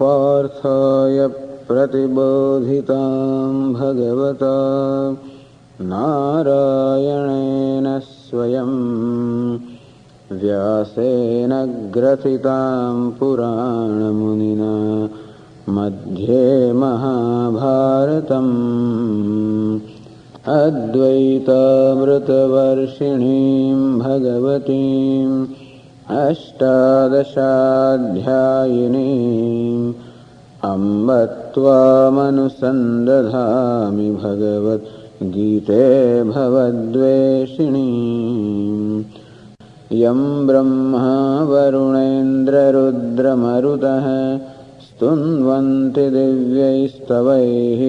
पार्थाय प्रतिबोधितां भगवता नारायणेन स्वयं व्यासेन ग्रथितां पुराणमुनिना मध्ये महाभारतम् अद्वैतामृतवर्षिणीं भगवतीम् अष्टादशाध्यायिनीम् अम्ब त्वामनुसन्दधामि भगवद्गीते भवद्वेषिणीम् यं ब्रह्मा वरुणेन्द्ररुद्रमरुतः स्तुन्वन्ति दिव्यैस्तवैः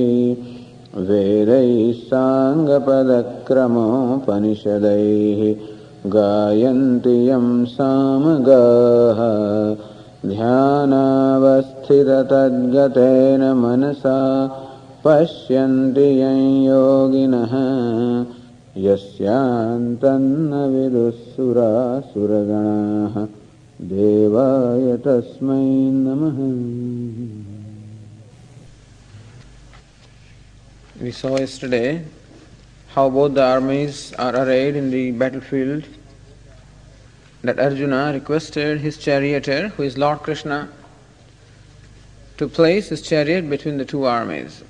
वेदैः साङ्गपदक्रमोपनिषदैः गायन्ति यं सामगाः ध्यानावस्थिततद्गतेन मनसा पश्यन्ति यं योगिनः यस्यान्तन्न विदुःसुरासुरगणाः देवाय तस्मै नमः. We saw yesterday how both the armies are arrayed in the battlefield, that Arjuna requested his charioteer, who is Lord Krishna, to place his chariot between the two armies.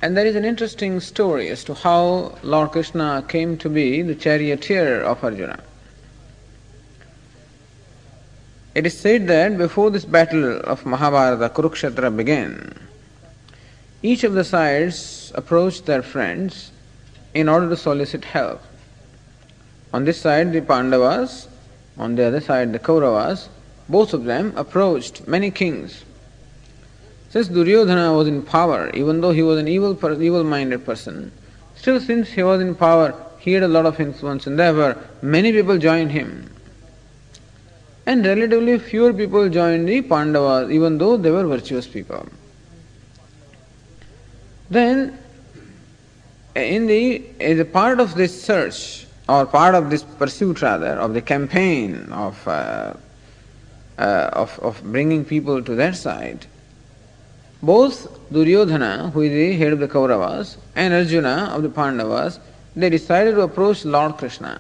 And there is an interesting story as to how Lord Krishna came to be the charioteer of Arjuna. It is said that before this battle of Mahabharata, Kurukshetra began, each of the sides approached their friends in order to solicit help. On this side the Pandavas, on the other side the Kauravas, both of them approached many kings. Since Duryodhana was in power, even though he was an evil-minded person, still since he was in power, he had a lot of influence, and therefore many people joined him. And relatively fewer people joined the Pandavas, even though they were virtuous people. Then, as a part of this search, or part of this pursuit rather, of the campaign of bringing people to their side, both Duryodhana, who is the head of the Kauravas, and Arjuna of the Pandavas, they decided to approach Lord Krishna.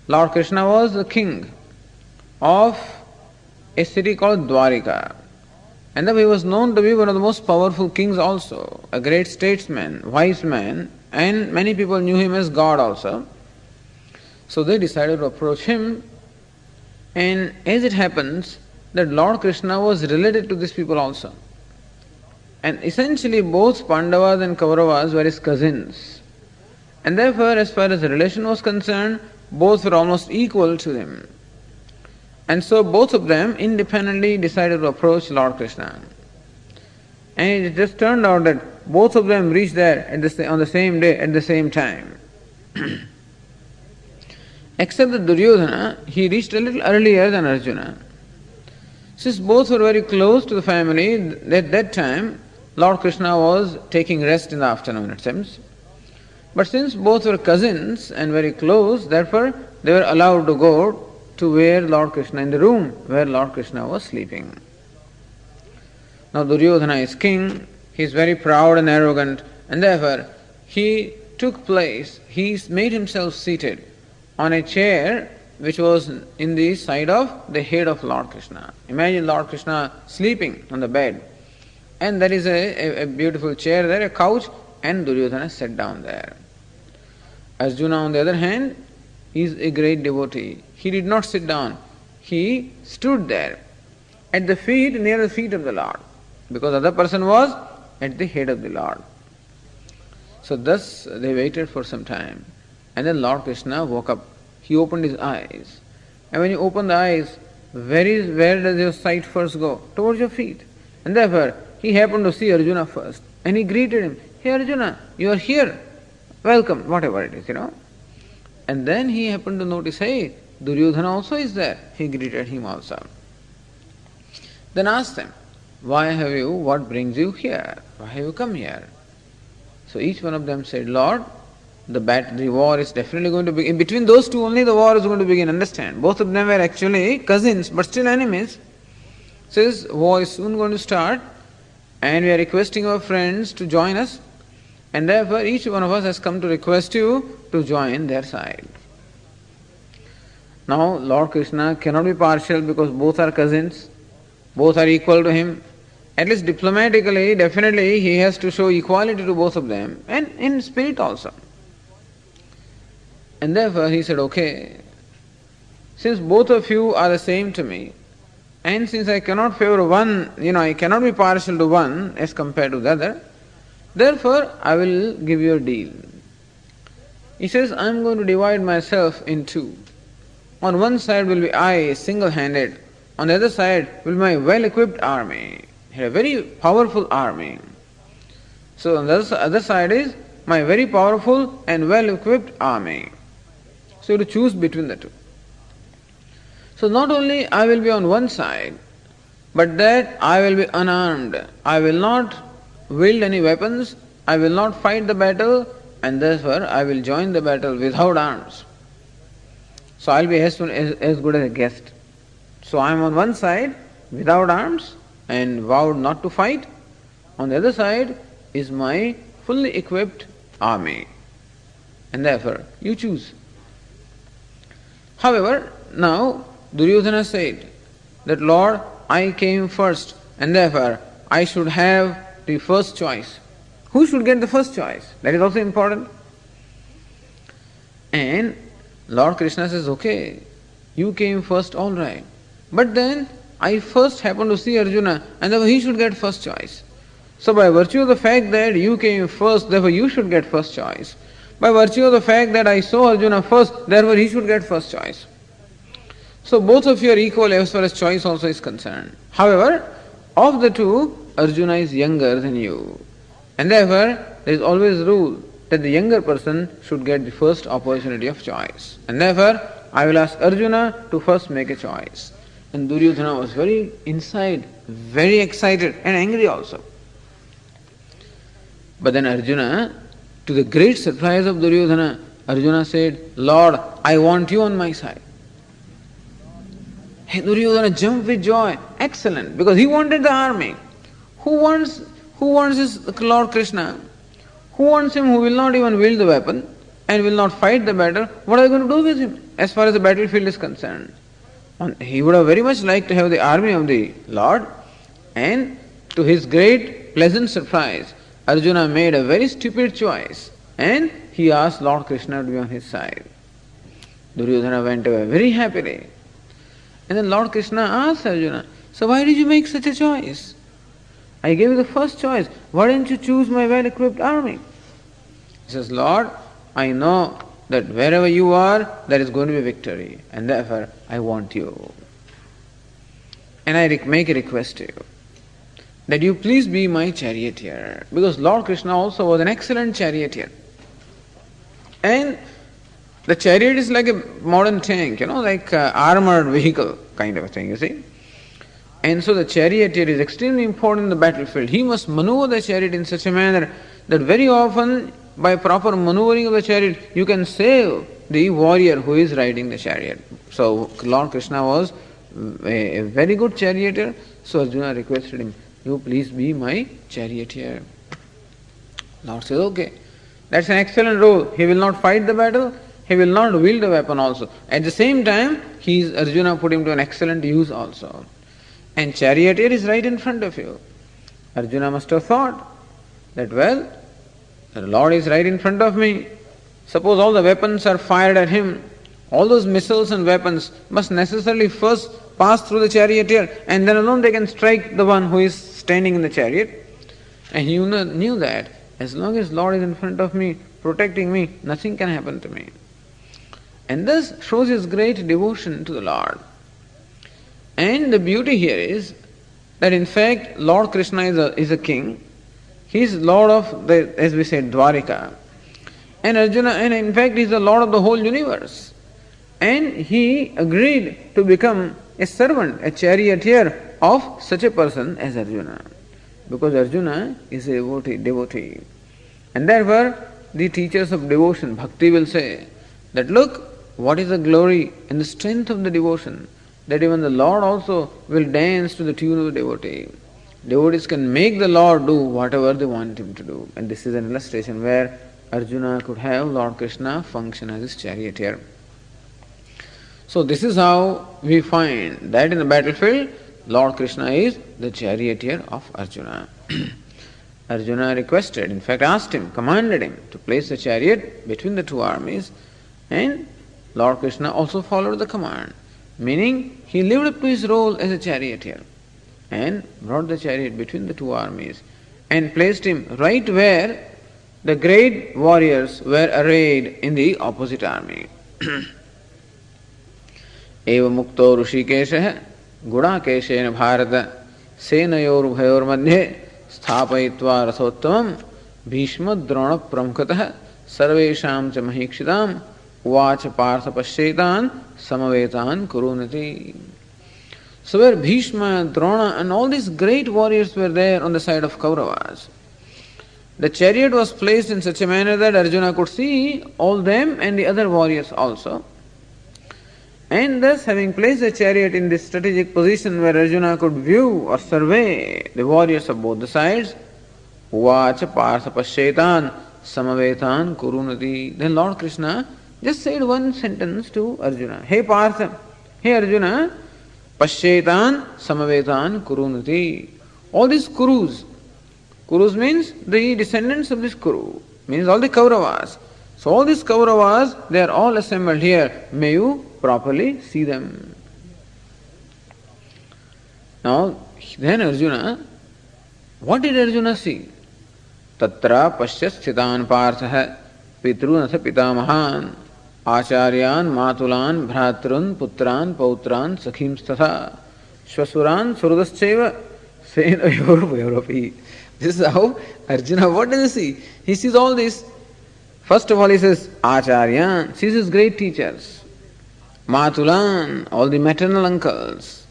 Lord Krishna was the king of a city called Dwarika. And he was known to be one of the most powerful kings also, a great statesman, wise man, and many people knew him as God also. So they decided to approach him, and as it happens that Lord Krishna was related to these people also. And essentially both Pandavas and Kauravas were his cousins. And therefore, as far as the relation was concerned, both were almost equal to him. And so both of them independently decided to approach Lord Krishna. And it just turned out that both of them reached there on the same day, at the same time. Except that Duryodhana, he reached a little earlier than Arjuna. Since both were very close to the family, at that time, Lord Krishna was taking rest in the afternoon, it seems. But since both were cousins and very close, therefore they were allowed to go to where Lord Krishna, in the room where Lord Krishna was sleeping. Now Duryodhana is king, he is very proud and arrogant, and therefore he took place, he made himself seated on a chair which was in the side of the head of Lord Krishna. Imagine Lord Krishna sleeping on the bed, and there is a beautiful chair there, a couch, and Duryodhana sat down there. Arjuna, on the other hand, is a great devotee. He did not sit down. He stood there at the feet, near the feet of the Lord, because the other person was at the head of the Lord. So thus they waited for some time. And then Lord Krishna woke up. He opened his eyes. And when you open the eyes, where does your sight first go? Towards your feet. And therefore, he happened to see Arjuna first. And he greeted him. Hey Arjuna, you are here. Welcome, whatever it is, And then he happened to notice, hey, Duryodhana also is there. He greeted him also. Then asked them, what brings you here? Why have you come here? So each one of them said, Lord, the war is definitely going to begin. Between those two only the war is going to begin, understand? Both of them were actually cousins, but still enemies. says war is soon going to start and we are requesting our friends to join us, and therefore each one of us has come to request you to join their side. Now Lord Krishna cannot be partial because both are cousins, both are equal to him. At least diplomatically, definitely he has to show equality to both of them, and in spirit also. And therefore he said, okay, since both of you are the same to me, and since I cannot favor one, I cannot be partial to one as compared to the other, therefore I will give you a deal. He says, I am going to divide myself in two. On one side will be I, single-handed. On the other side will be my well-equipped army. He had a very powerful army. So on the other side is my very powerful and well-equipped army. So you have to choose between the two. So not only I will be on one side, but that I will be unarmed. I will not wield any weapons, I will not fight the battle, and therefore I will join the battle without arms. So I will be as good as a guest. So I am on one side without arms and vowed not to fight. On the other side is my fully equipped army. And therefore you choose. However, now Duryodhana said that, Lord, I came first and therefore I should have the first choice. Who should get the first choice? That is also important. And Lord Krishna says, okay, you came first, all right. But then I first happened to see Arjuna and therefore he should get first choice. So by virtue of the fact that you came first, therefore you should get first choice. By virtue of the fact that I saw Arjuna first, therefore he should get first choice. So both of you are equal as far as choice also is concerned. However, of the two, Arjuna is younger than you. And therefore, there is always rule that the younger person should get the first opportunity of choice. And therefore, I will ask Arjuna to first make a choice. And Duryodhana was very inside, very excited and angry also. But then Arjuna, to the great surprise of Duryodhana, Arjuna said, Lord, I want you on my side. Hey, Duryodhana jumped with joy. Excellent, because he wanted the army. Who wants this Lord Krishna? Who wants him who will not even wield the weapon and will not fight the battle? What are you going to do with him as far as the battlefield is concerned? He would have very much liked to have the army of the Lord, and to his great pleasant surprise, Arjuna made a very stupid choice and he asked Lord Krishna to be on his side. Duryodhana went away very happily. And then Lord Krishna asked Arjuna, so why did you make such a choice? I gave you the first choice. Why didn't you choose my well-equipped army? He says, Lord, I know that wherever you are, there is going to be victory. And therefore, I want you. And I make a request to you, that you please be my charioteer. Because Lord Krishna also was an excellent charioteer. And the chariot is like a modern tank, like an armored vehicle kind of a thing, you see. And so the charioteer is extremely important in the battlefield. He must maneuver the chariot in such a manner that very often, by proper maneuvering of the chariot, you can save the warrior who is riding the chariot. So Lord Krishna was a very good charioteer. So Arjuna requested him, you please be my charioteer. Lord says, okay, that's an excellent rule. He will not fight the battle. He will not wield a weapon also. At the same time, Arjuna put him to an excellent use also. And charioteer is right in front of you. Arjuna must have thought that, well, the Lord is right in front of me. Suppose all the weapons are fired at him. All those missiles and weapons must necessarily first pass through the charioteer, and then alone they can strike the one who is standing in the chariot. And he knew that as long as Lord is in front of me, protecting me, nothing can happen to me. And this shows his great devotion to the Lord. And the beauty here is that in fact Lord Krishna is a king. He is Lord of as we said, Dwarika. And Arjuna, and in fact he is the Lord of the whole universe. And he agreed to become a servant, a charioteer of such a person as Arjuna. Because Arjuna is a devotee. And therefore the teachers of devotion, bhakti, will say that look, what is the glory and the strength of the devotion? that even the Lord also will dance to the tune of the devotee. Devotees can make the Lord do whatever they want him to do. And this is an illustration where Arjuna could have Lord Krishna function as his charioteer. So this is how we find that in the battlefield, Lord Krishna is the charioteer of Arjuna. Arjuna requested, in fact asked him, commanded him to place the chariot between the two armies, and Lord Krishna also followed the command, meaning he lived up to his role as a charioteer and brought the chariot between the two armies and placed him right where the great warriors were arrayed in the opposite army. Eva mukto Rishikesha Gudakeşen Bharata Senayor Madhye Sthapayitva Rasottamam Bhishma Drona Pramkatah Sarvesham cha Mahikshitam Uvacha Partha Pashetan Samavetan Kurunati. So where Bhishma, Drona and all these great warriors were there on the side of Kauravas, the chariot was placed in such a manner that Arjuna could see all them and the other warriors also. And thus, having placed the chariot in this strategic position where Arjuna could view or survey the warriors of both the sides, Uvacha Partha Pashetan Samavetan Kurunati. Then Lord Krishna just said one sentence to Arjuna. Hey Partha, hey Arjuna, Pashetan Samavetan Kurunati. All these Kurus, Kurus means the descendants of this Kuru, means all the Kauravas. So all these Kauravas, they are all assembled here. May you properly see them. Now, then Arjuna, what did Arjuna see? Tatra Pashya Sthitan Partha Pitrunatha Pitamahan Acharyan Matulan Bhratrun Putran Pautran Sakhim Statha Shvasuran Surudascheva Senayor Vairapi. This is how Arjuna, what does he see? He sees all this. First of all he says Acharyan, sees his great teachers. Matulan, all the maternal uncles.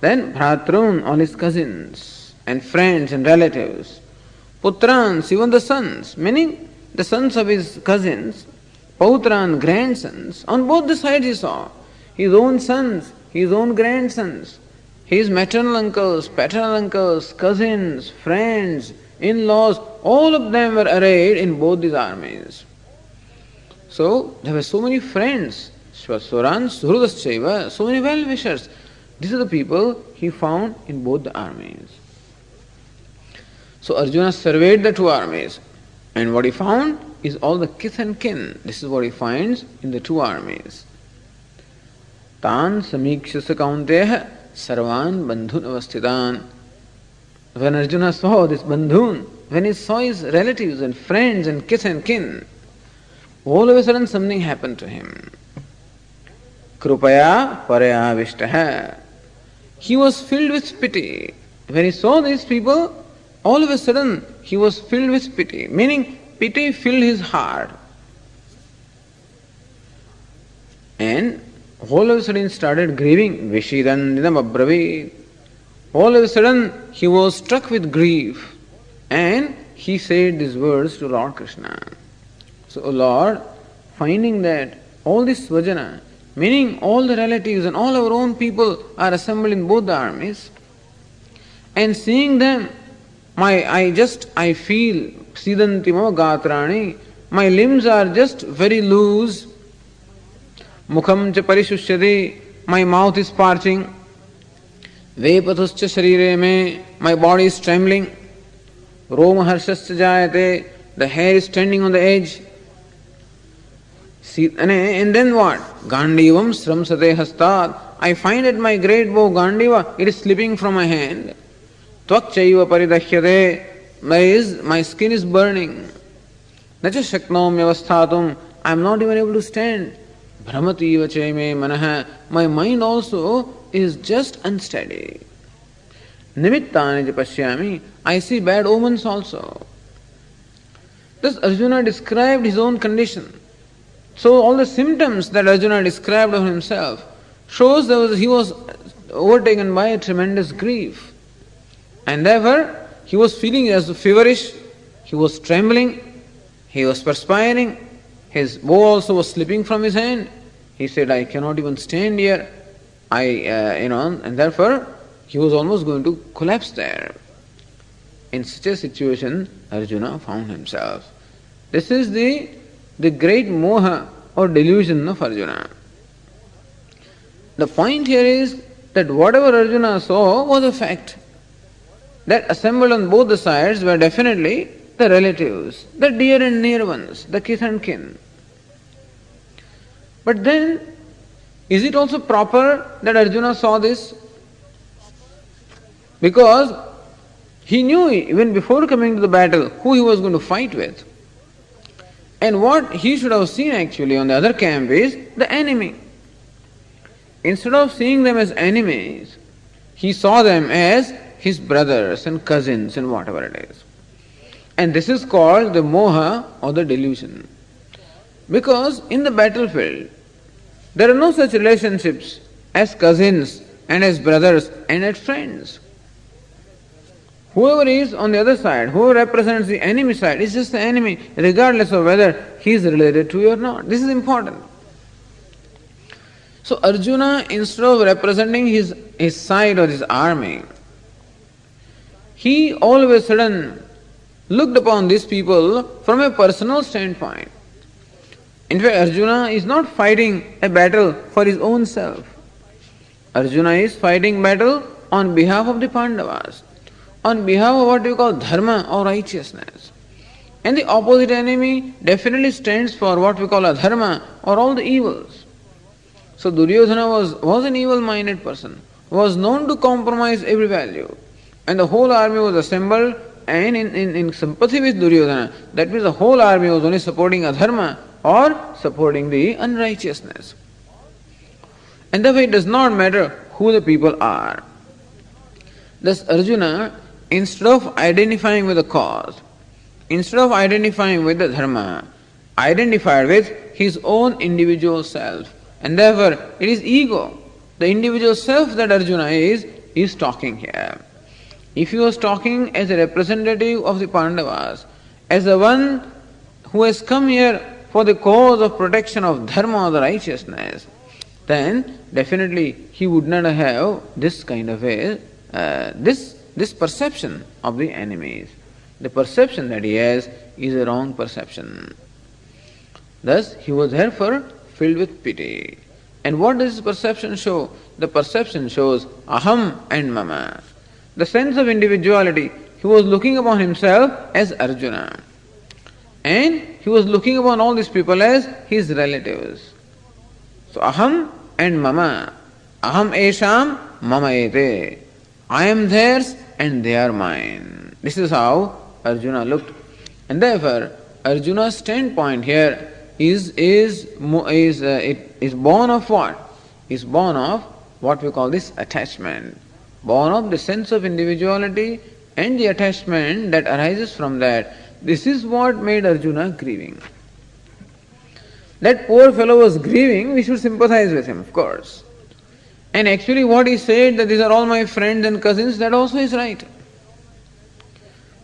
Then Bhratrun, all his cousins and friends and relatives. Putrans, even the sons, meaning the sons of his cousins. Pautran, grandsons. On both the sides he saw. His own sons, his own grandsons, his maternal uncles, paternal uncles, cousins, friends, in-laws, all of them were arrayed in both these armies. So there were so many friends. Shvasuran, Surudascheva, so many well-wishers. These are the people he found in both the armies. So Arjuna surveyed the two armies, and what he found is all the kith and kin. This is what he finds in the two armies. Tan samikshasa kaunteha sarvan bandhun avasthitan. When Arjuna saw this bandhun, when he saw his relatives and friends and kith and kin, all of a sudden something happened to him. Krupaya paraya vishtaha. He was filled with pity. When he saw these people, all of a sudden he was filled with pity, meaning pity filled his heart. And all of a sudden started grieving. Vishidandinam abravit. All of a sudden he was struck with grief and he said these words to Lord Krishna. So, O Lord, finding that all this svajana, meaning all the relatives and all our own people are assembled in both the armies, and seeing them, I feel sidanti mama gatrani, my limbs are just very loose. Mukham cha parishusyati, my mouth is parching. Vepathuscha sharire me, my body is trembling. Roma harshascha jayate, the hair is standing on the edge. And then what? Gandivam sramsate hastat. I find that my great bow Gandiva, it is slipping from my hand. Tvakchaiva paridashyate, my skin is burning. Nacha shaknom yavasthatum, I am not even able to stand. Bhramati vache me manaha, my mind also is just unsteady. Nimittani pashyami, I see bad omens also. Thus Arjuna described his own condition. So all the symptoms that Arjuna described of himself shows that he was overtaken by a tremendous grief. And therefore, he was feeling as feverish, he was trembling, he was perspiring, his bow also was slipping from his hand. He said, I cannot even stand here. and therefore he was almost going to collapse there. In such a situation, Arjuna found himself. This is the great moha or delusion of Arjuna. The point here is that whatever Arjuna saw was a fact. That assembled on both the sides were definitely the relatives, the dear and near ones, the kith and kin. But then, is it also proper that Arjuna saw this? Because he knew even before coming to the battle who he was going to fight with. And what he should have seen actually on the other camp is the enemy. Instead of seeing them as enemies, he saw them as his brothers and cousins and whatever it is. And this is called the moha or the delusion. Because in the battlefield, there are no such relationships as cousins and as brothers and as friends. Whoever is on the other side, whoever represents the enemy side, is just the enemy, regardless of whether he is related to you or not. This is important. So Arjuna, instead of representing his side or his army, he all of a sudden looked upon these people from a personal standpoint. In fact, Arjuna is not fighting a battle for his own self. Arjuna is fighting battle on behalf of the Pandavas, on behalf of what we call dharma or righteousness. And the opposite enemy definitely stands for what we call adharma or all the evils. So Duryodhana was an evil-minded person, was known to compromise every value. And the whole army was assembled and in sympathy with Duryodhana. That means the whole army was only supporting adharma or supporting the unrighteousness. And therefore it does not matter who the people are. Thus Arjuna, instead of identifying with the cause, instead of identifying with the dharma, identified with his own individual self. And therefore it is ego, the individual self that Arjuna is talking here. If he was talking as a representative of the Pandavas, as the one who has come here for the cause of protection of dharma or the righteousness, then definitely he would not have this kind of this perception of the enemies. The perception that he has is a wrong perception. Thus he was therefore filled with pity. And what does this perception show? The perception shows aham and mama. The sense of individuality. He was looking upon himself as Arjuna. And he was looking upon all these people as his relatives. So aham and mama. Aham esham mama ete. I am theirs and they are mine. This is how Arjuna looked. And therefore Arjuna's standpoint here is born of what? Is born of what we call this attachment. Born of the sense of individuality and the attachment that arises from that. This is what made Arjuna grieving. That poor fellow was grieving, we should sympathize with him, of course. And actually what he said, that these are all my friends and cousins, that also is right.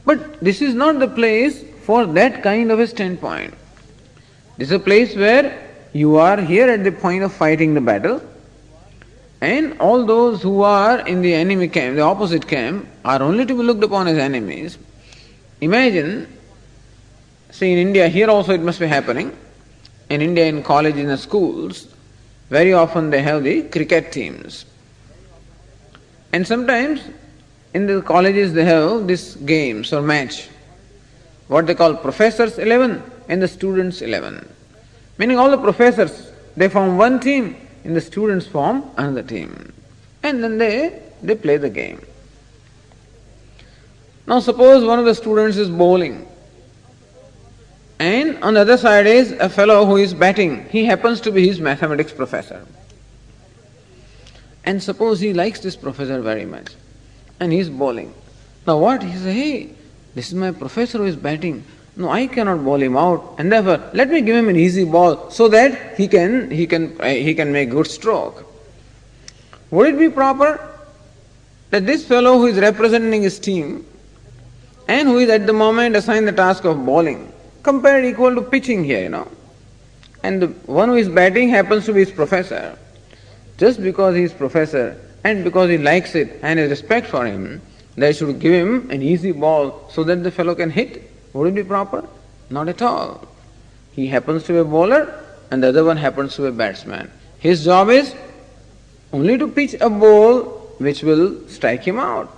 But this is not the place for that kind of a standpoint. This is a place where you are here at the point of fighting the battle, and all those who are in the enemy camp, the opposite camp, are only to be looked upon as enemies. Imagine, see in India, here also it must be happening, in India in colleges and schools, very often they have the cricket teams. And sometimes in the colleges they have this games or match, what they call professors 11 and the students 11. Meaning all the professors, they form one team and the students form another team. And then they play the game. Now suppose one of the students is bowling and on the other side is a fellow who is batting. He happens to be his mathematics professor. And suppose he likes this professor very much and he is bowling. Now what? He says, hey, this is my professor who is batting. No, I cannot bowl him out, and therefore let me give him an easy ball so that he can make good stroke. Would it be proper that this fellow who is representing his team and who is at the moment assigned the task of bowling, compared equal to pitching here, and the one who is batting happens to be his professor, just because he is professor and because he likes it and has respect for him, they should give him an easy ball so that the fellow can hit. Would it be proper? Not at all. He happens to be a bowler and the other one happens to be a batsman. His job is only to pitch a ball which will strike him out.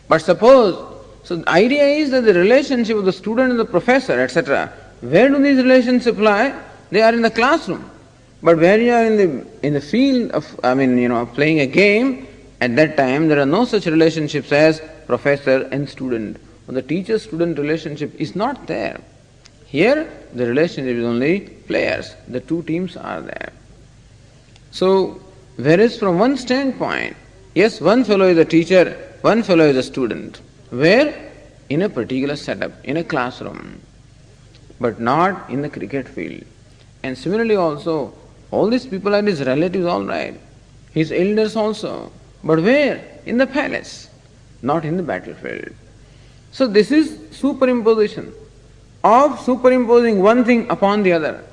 But suppose, so the idea is that the relationship of the student and the professor, etc., where do these relations apply? They are in the classroom. But where you are in the field of, playing a game, at that time there are no such relationships as professor and student. The teacher-student relationship is not there. Here, the relationship is only players. The two teams are there. So, whereas from one standpoint, yes, one fellow is a teacher, one fellow is a student. Where? In a particular setup, in a classroom, but not in the cricket field. And similarly also, all these people are his relatives, all right, his elders also. But where? In the palace, not in the battlefield. So this is superimposition of superimposing one thing upon the other.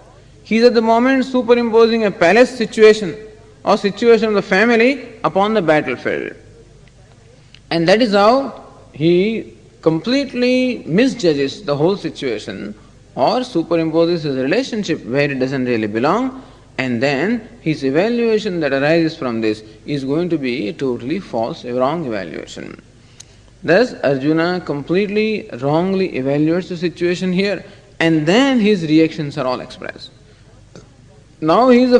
He is at the moment superimposing a palace situation or situation of the family upon the battlefield. And that is how he completely misjudges the whole situation or superimposes his relationship where it doesn't really belong, and then his evaluation that arises from this is going to be a totally false, a wrong evaluation. Thus, Arjuna completely wrongly evaluates the situation here, and then his reactions are all expressed. Now he is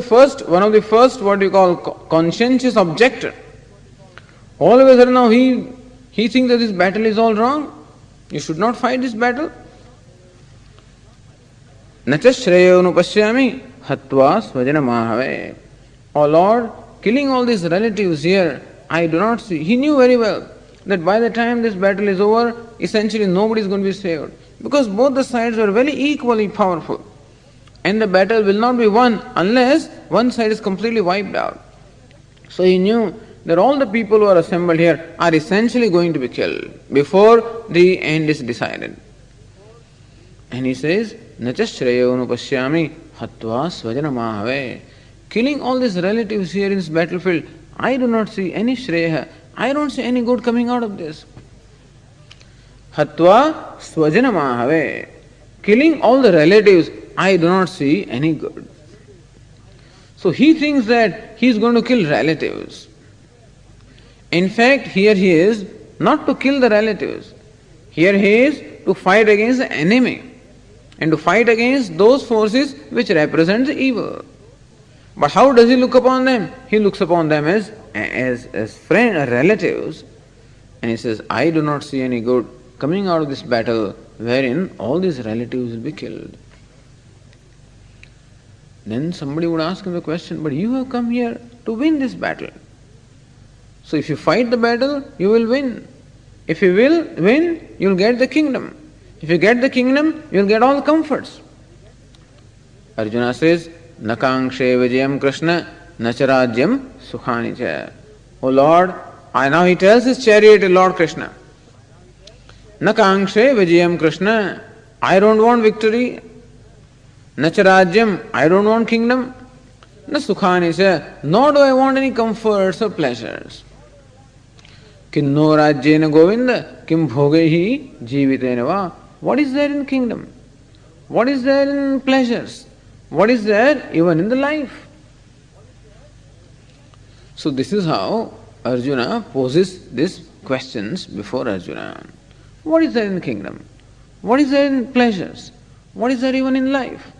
one of the first, what you call, conscientious objector. All of a sudden now he thinks that this battle is all wrong. You should not fight this battle. Nacha shreyo nupashyami hatva svajana mahave. Oh Lord, killing all these relatives here, I do not see. He knew very well that by the time this battle is over, essentially nobody is going to be saved. Because both the sides were very equally powerful. And the battle will not be won unless one side is completely wiped out. So he knew that all the people who are assembled here are essentially going to be killed before the end is decided. And he says, Nacha shreyo nupashyami hatva svajana mahave. Killing all these relatives here in this battlefield, I do not see any shreya. I don't see any good coming out of this. Hatva svajana mahave. Killing all the relatives, I do not see any good. So he thinks that he is going to kill relatives. In fact, here he is not to kill the relatives. Here he is to fight against the enemy and to fight against those forces which represent the evil. But how does he look upon them? He looks upon them as friends, relatives, and he says, I do not see any good coming out of this battle wherein all these relatives will be killed. Then somebody would ask him the question, but you have come here to win this battle. So if you fight the battle, you will win. If you will win, you will get the kingdom. If you get the kingdom, you will get all the comforts. Arjuna says, Nakangshe vijayam Krishna nacharajyam sukhani cha. O Lord, now he tells his chariot, Lord Krishna, Nakangshe vijayam Krishna, I don't want victory. Nacharajyam, I don't want kingdom. Na sukhani cha, nor do I want any comforts or pleasures. Kinno rajyena govinda kim bhogehi jivitena va. What is there in kingdom? What is there in pleasures? What is there even in the life? So this is how Arjuna poses these questions before Arjuna. What is there in kingdom? What is there in pleasures? What is there even in life?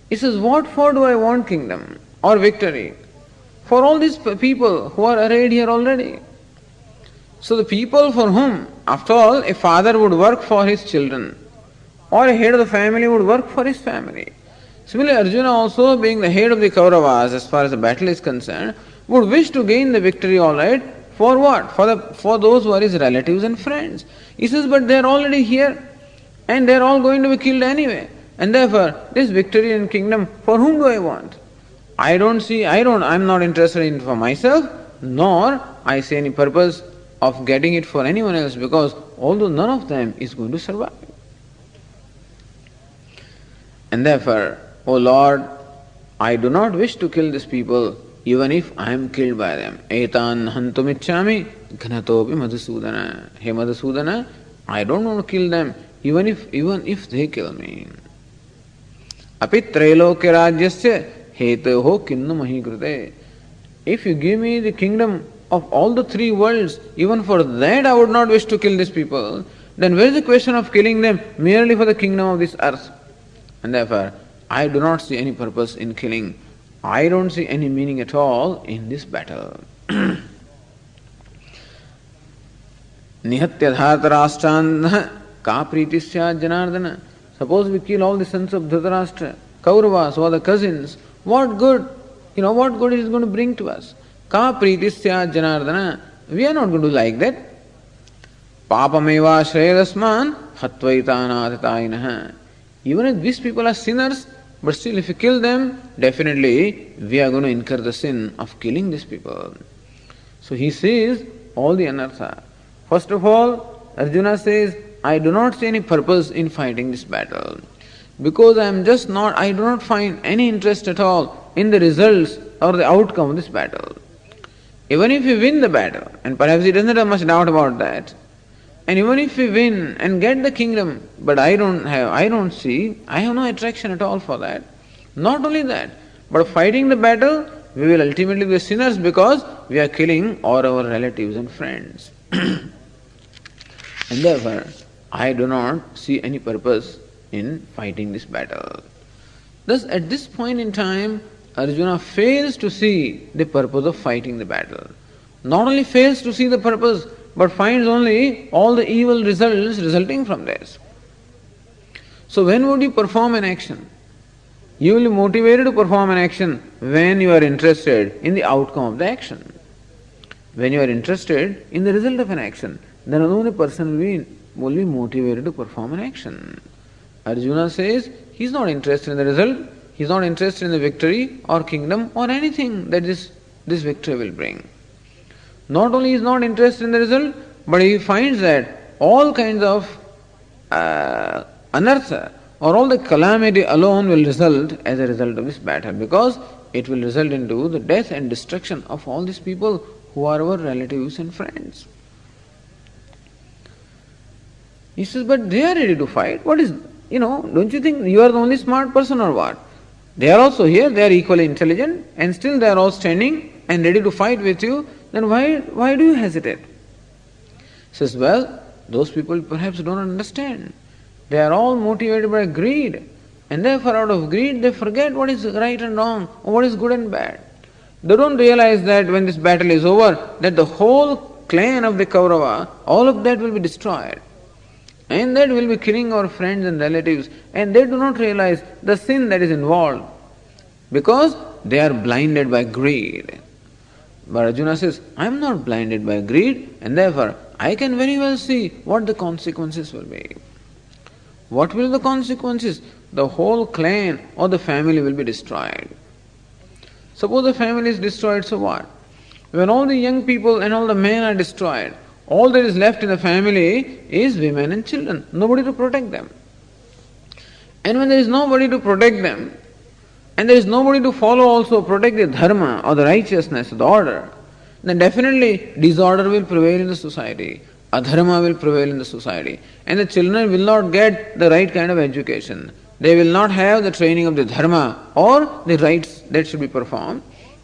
He says, what for do I want kingdom or victory? For all these people who are arrayed here already. So the people for whom, after all, a father would work for his children, or a head of the family would work for his family. Similarly, Arjuna also, being the head of the Kauravas as far as the battle is concerned, would wish to gain the victory, all right. For what? For those who are his relatives and friends. He says, but they are already here, and they are all going to be killed anyway. And therefore, this victory and kingdom, for whom do I want? I'm not interested in it for myself, nor I see any purpose of getting it for anyone else, because although none of them is going to survive. And therefore, O Lord, I do not wish to kill these people, even if I am killed by them. Etan hantumichami ghanatopi madhusudana. Hey Madhusudana, I don't want to kill them, even if they kill me. Api trailoke rajyasya heteho kinnu mahikrute. If you give me the kingdom of all the three worlds, even for that I would not wish to kill these people, then where is the question of killing them merely for the kingdom of this earth? And therefore, I do not see any purpose in killing. I don't see any meaning at all in this battle. Nihatya dhartarashtrandha ka pritisya janardana. Suppose we kill all the sons of Dhritarashtra, Kauravas, or the cousins, what good? What good is it going to bring to us? Ka pritisya janardana. We are not going to like that. Papameva shreyadasman hatvaitanatatainaha. Even if these people are sinners, but still if you kill them, definitely we are going to incur the sin of killing these people. So he says all the anartha. First of all, Arjuna says, I do not see any purpose in fighting this battle. Because I do not find any interest at all in the results or the outcome of this battle. Even if we win the battle, and perhaps he doesn't have much doubt about that, and even if we win and get the kingdom, but I have no attraction at all for that. Not only that, but fighting the battle, we will ultimately be sinners because we are killing all our relatives and friends. And therefore, I do not see any purpose in fighting this battle. Thus, at this point in time, Arjuna fails to see the purpose of fighting the battle. Not only fails to see the purpose, but finds only all the evil results resulting from this. So when would you perform an action? You will be motivated to perform an action when you are interested in the outcome of the action. When you are interested in the result of an action, then alone a person will be motivated to perform an action. Arjuna says he is not interested in the result, he is not interested in the victory or kingdom or anything that this victory will bring. Not only is not interested in the result, but he finds that all kinds of anartha or all the calamity alone will result as a result of this battle, because it will result into the death and destruction of all these people who are our relatives and friends. He says, but they are ready to fight. Don't you think you are the only smart person or what? They are also here, they are equally intelligent, and still they are all standing and ready to fight with you. Then why do you hesitate? He says, well, those people perhaps don't understand. They are all motivated by greed, and therefore out of greed they forget what is right and wrong, or what is good and bad. They don't realize that when this battle is over, that the whole clan of the Kaurava, all of that will be destroyed. And that will be killing our friends and relatives, and they do not realize the sin that is involved, because they are blinded by greed. But Arjuna says, I am not blinded by greed, and therefore I can very well see what the consequences will be. What will the consequences? The whole clan or the family will be destroyed. Suppose the family is destroyed, so what? When all the young people and all the men are destroyed, all that is left in the family is women and children, nobody to protect them. And when there is nobody to protect them, and there is nobody to follow also, protect the dharma or the righteousness, the order, then definitely disorder will prevail in the society, adharma will prevail in the society, and the children will not get the right kind of education. They will not have the training of the dharma or the rites that should be performed.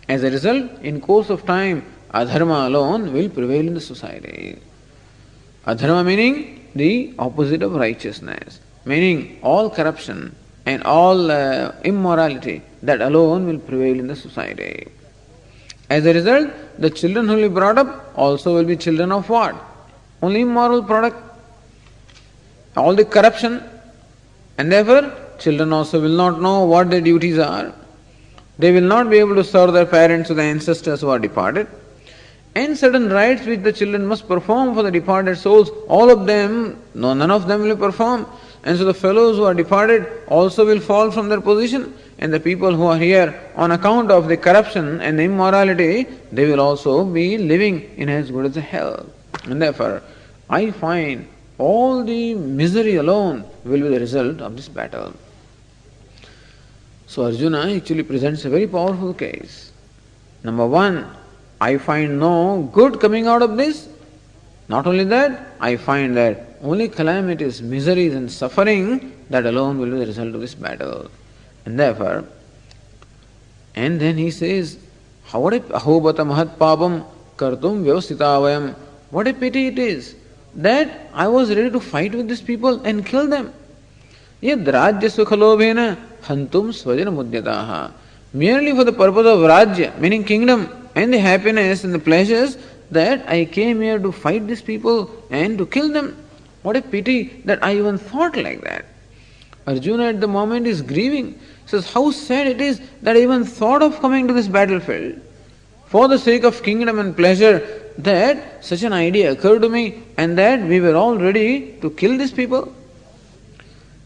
As a result, in course of time, adharma alone will prevail in the society. Adharma meaning the opposite of righteousness, meaning all corruption and all immorality, that alone will prevail in the society. As a result, the children who will be brought up also will be children of what? Only immoral product, all the corruption, and therefore children also will not know what their duties are. They will not be able to serve their parents or their ancestors who are departed. And certain rites which the children must perform for the departed souls, all of them, none of them will perform. And so the fellows who are departed also will fall from their position, and the people who are here on account of the corruption and the immorality, they will also be living in as good as a hell. And therefore, I find all the misery alone will be the result of this battle. So Arjuna actually presents a very powerful case. Number one, I find no good coming out of this. Not only that, I find that only calamities, miseries and suffering, that alone will be the result of this battle. And therefore, and then he says, Ahobata mahat papam kartum vyavasitavayam. What a pity it is that I was ready to fight with these people and kill them. Yad rajya sukhalobhena hantum svajana mudyataha. Merely for the purpose of rajya, meaning kingdom, and the happiness and the pleasures, that I came here to fight these people and to kill them. What a pity that I even thought like that. Arjuna at the moment is grieving. Says, how sad it is that I even thought of coming to this battlefield for the sake of kingdom and pleasure, that such an idea occurred to me and that we were all ready to kill these people.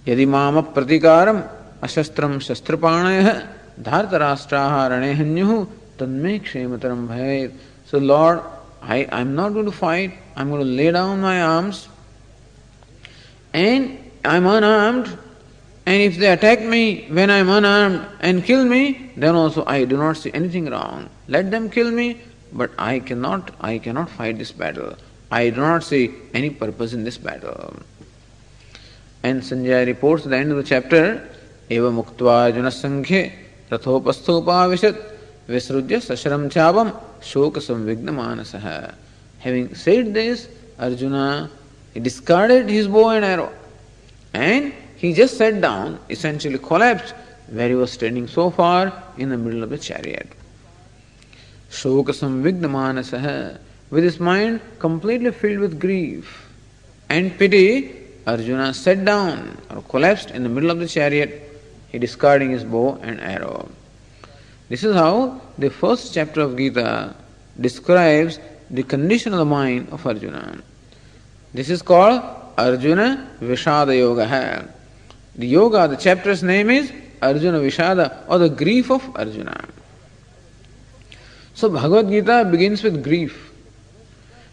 Yadi mama pratikaram ashastram shastrapanayah dhartarashtraha ranehanyuhu tanme kshemataram bhayet. So Lord, I'm not going to fight, I'm going to lay down my arms and I'm unarmed, and if they attack me when I'm unarmed and kill me, then also I do not see anything wrong. Let them kill me, but I cannot fight this battle. I do not see any purpose in this battle. And Sanjay reports at the end of the chapter, Eva muktva arjuna sankhye rathopasthopavishat visrujya sashram chabam shoka samvigna manasaha. Having said this, Arjuna, he discarded his bow and arrow and he just sat down, essentially collapsed, where he was standing so far in the middle of the chariot. Shoka samvigna manasaha. With his mind completely filled with grief and pity, Arjuna sat down or collapsed in the middle of the chariot, he discarding his bow and arrow. This is how the first chapter of Gītā describes the condition of the mind of Arjuna. This is called Arjuna Vishada Yoga. The yoga, the chapter's name is Arjuna Vishada, or the grief of Arjuna. So Bhagavad Gītā begins with grief.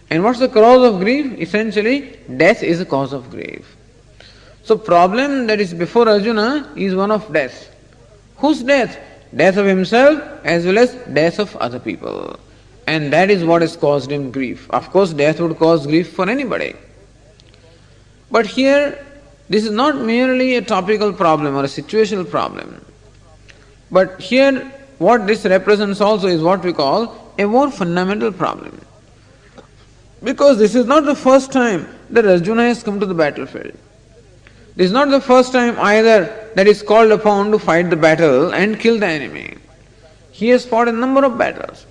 And what's the cause of grief? Essentially, death is the cause of grief. So problem that is before Arjuna is one of death. Whose death? Death of himself as well as death of other people. And that is what has caused him grief. Of course, death would cause grief for anybody. But here, this is not merely a topical problem or a situational problem. But here, what this represents also is what we call a more fundamental problem. Because this is not the first time that Arjuna has come to the battlefield. This is not the first time either that he is called upon to fight the battle and kill the enemy. He has fought a number of battles.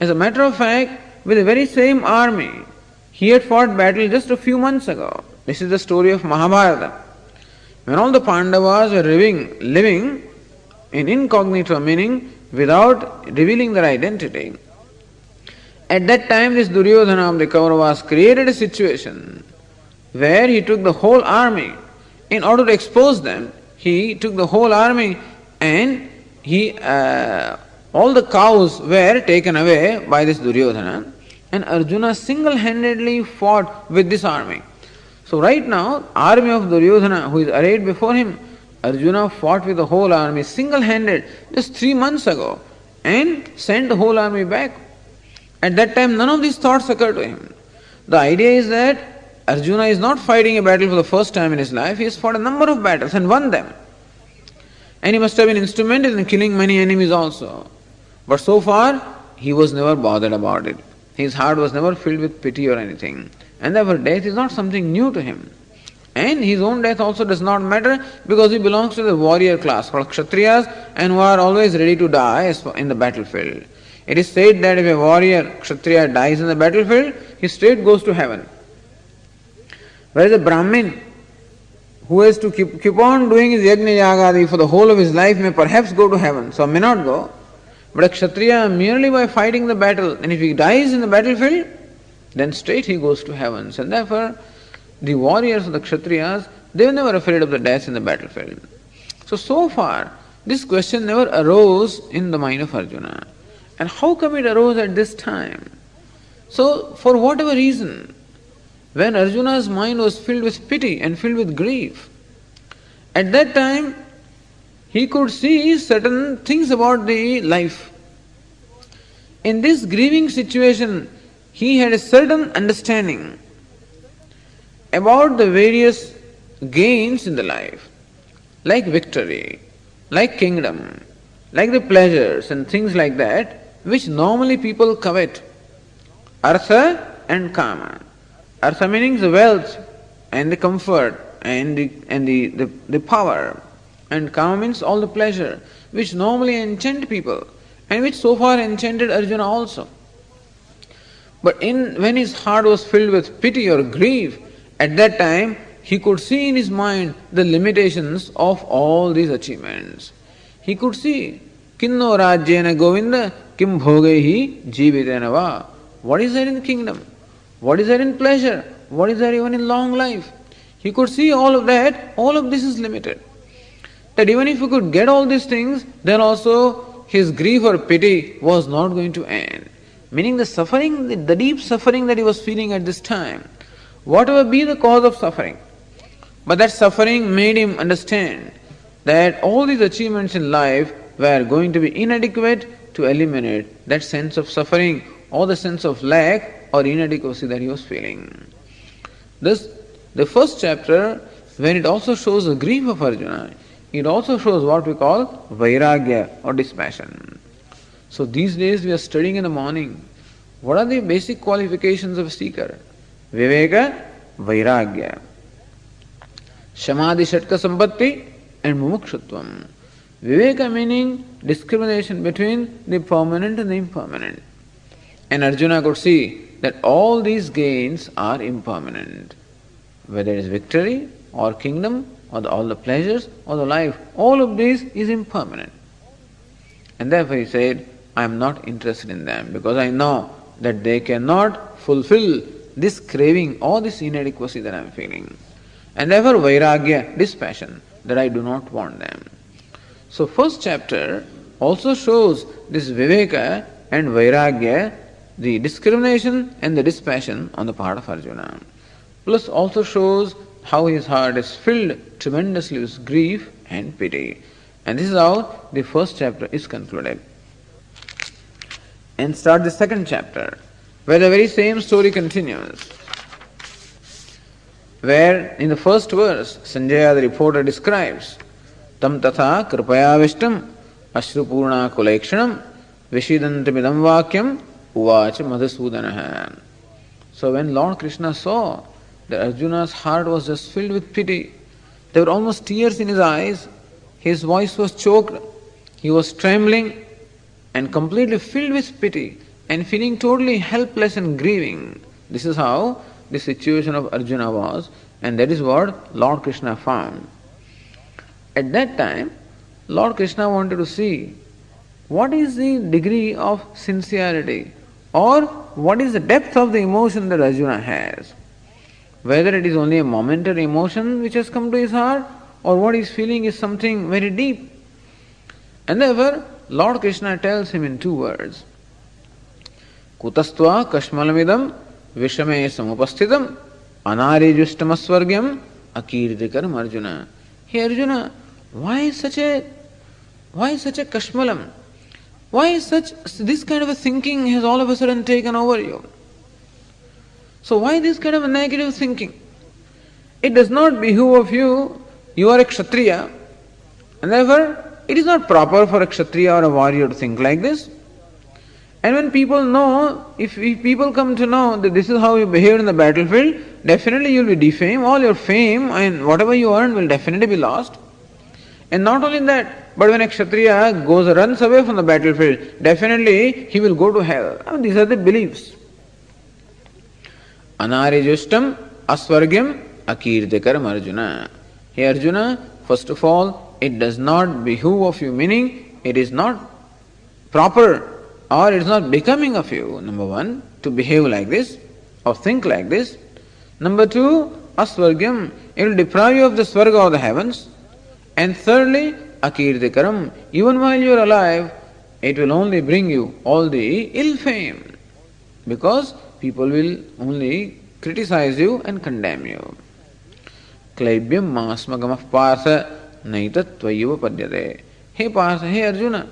As a matter of fact, with the very same army, he had fought battle just a few months ago. This is the story of Mahabharata. When all the Pandavas were living in incognito, meaning without revealing their identity, at that time this Duryodhana of the Kauravas created a situation where he took the whole army. In order to expose them, he took the whole army and all the cows were taken away by this Duryodhana, and Arjuna single-handedly fought with this army. So right now, army of Duryodhana who is arrayed before him, Arjuna fought with the whole army single-handed just 3 months ago and sent the whole army back. At that time, none of these thoughts occurred to him. The idea is that Arjuna is not fighting a battle for the first time in his life. He has fought a number of battles and won them. And he must have been instrumental in killing many enemies also. But so far, he was never bothered about it. His heart was never filled with pity or anything. And therefore, death is not something new to him. And his own death also does not matter because he belongs to the warrior class called Kshatriyas and who are always ready to die in the battlefield. It is said that if a warrior, Kshatriya, dies in the battlefield, he straight goes to heaven. Whereas a Brahmin who has to keep on doing his yajna yagadi for the whole of his life may perhaps go to heaven, so may not go. But a Kshatriya, merely by fighting the battle, and if he dies in the battlefield, then straight he goes to heavens. And therefore, the warriors of the Kshatriyas, they were never afraid of the death in the battlefield. So far, this question never arose in the mind of Arjuna. And how come it arose at this time? So, for whatever reason, when Arjuna's mind was filled with pity and filled with grief, at that time he could see certain things about the life. In this grieving situation, he had a certain understanding about the various gains in the life, like victory, like kingdom, like the pleasures and things like that, which normally people covet. Artha and Kama. Artha meaning the wealth and the comfort and the power. And Kama means all the pleasure, which normally enchant people, and which so far enchanted Arjuna also. But when his heart was filled with pity or grief, at that time he could see in his mind the limitations of all these achievements. He could see, Kinno Rajyena Govinda Kim Bhogehi Jivitena Va. What is there in the kingdom? What is there in pleasure? What is there even in long life? He could see all of that, all of this is limited. That even if he could get all these things, then also his grief or pity was not going to end. Meaning the suffering, the deep suffering that he was feeling at this time, whatever be the cause of suffering, but that suffering made him understand that all these achievements in life were going to be inadequate to eliminate that sense of suffering or the sense of lack or inadequacy that he was feeling. Thus, the first chapter, when it also shows the grief of Arjuna, it also shows what we call vairagya or dispassion. So these days we are studying in the morning. What are the basic qualifications of a seeker? Viveka, vairagya, samadhi shatka sampatti and mumukshutvam. Viveka meaning discrimination between the permanent and the impermanent. And Arjuna could see that all these gains are impermanent. Whether it is victory or kingdom or all the pleasures or the life, all of this is impermanent. And therefore he said, I am not interested in them because I know that they cannot fulfill this craving or this inadequacy that I am feeling. And therefore vairagya, dispassion, that I do not want them. So first chapter also shows this viveka and vairagya, the discrimination and the dispassion on the part of Arjuna. Plus also shows how his heart is filled tremendously with grief and pity. And this is how the first chapter is concluded. And start the second chapter, where the very same story continues. Where in the first verse, Sanjaya the reporter describes, Tam tatha kripayavishtam ashrupurna kulekshanam vishidantamidam vakyam uvacha madhusudanaha. So when Lord Krishna saw that Arjuna's heart was just filled with pity, there were almost tears in his eyes, his voice was choked, he was trembling and completely filled with pity and feeling totally helpless and grieving. This is how the situation of Arjuna was, and that is what Lord Krishna found. At that time, Lord Krishna wanted to see what is the degree of sincerity or what is the depth of the emotion that Arjuna has. Whether it is only a momentary emotion which has come to his heart or what he is feeling is something very deep. And therefore, Lord Krishna tells him in two words, Kutastva kashmalamidam vishame samupasthitam anarijushtamasvargyam akirtikaram Arjuna. Hey Arjuna, why such a kashmalam? Why is this kind of a thinking has all of a sudden taken over you? So why this kind of a negative thinking? It does not behoove of you. You are a kshatriya, and therefore it is not proper for a kshatriya or a warrior to think like this. And when people know, if people come to know that this is how you behaved in the battlefield, definitely you will be defamed. All your fame and whatever you earn will definitely be lost. And not only that, but when a kshatriya runs away from the battlefield, definitely he will go to hell. I mean, these are the beliefs. Anarijustam asvargyam akirtikaram Arjuna. Hey Arjuna, first of all, it does not behoove of you, meaning it is not proper or it is not becoming of you, number one, to behave like this or think like this. Number two, asvargyam, it will deprive you of the swarga or the heavens. And thirdly, akirtikaram, even while you are alive, it will only bring you all the ill fame, because people will only criticize you and condemn you. Klaibyam masmagamah partha naitat tvayeva padyate. Hey Partha, hey Arjuna,